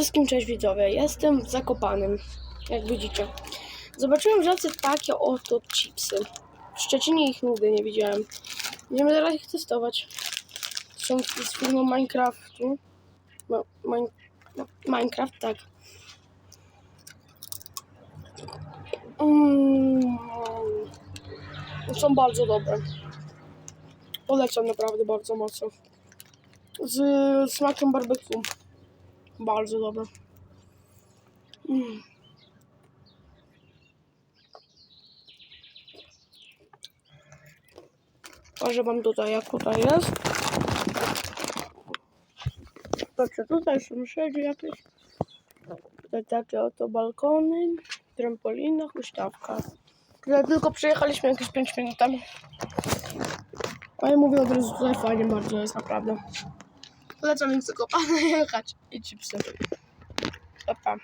wszystkim, cześć widzowie, jestem w Zakopanem, jak widzicie. Zobaczyłem w Żabce takie oto chipsy. W Szczecinie ich nigdy nie widziałem. Będziemy teraz ich testować. Są z firmy Minecraftu. Minecraft, tak. Są bardzo dobre. Polecam naprawdę bardzo mocno. Z smakiem barbecue. Bardzo dobre. Pokażę wam tutaj, jak tutaj jest. Patrzcie, tutaj są siedzi jakieś. Tutaj takie oto balkony, trampolina, huśtawka. Tutaj tylko przyjechaliśmy jakieś 5 minut temu. Ale mówię od razu, tutaj fajnie bardzo jest, naprawdę. Polecam im Zakopane jechać i chipsy. Pa.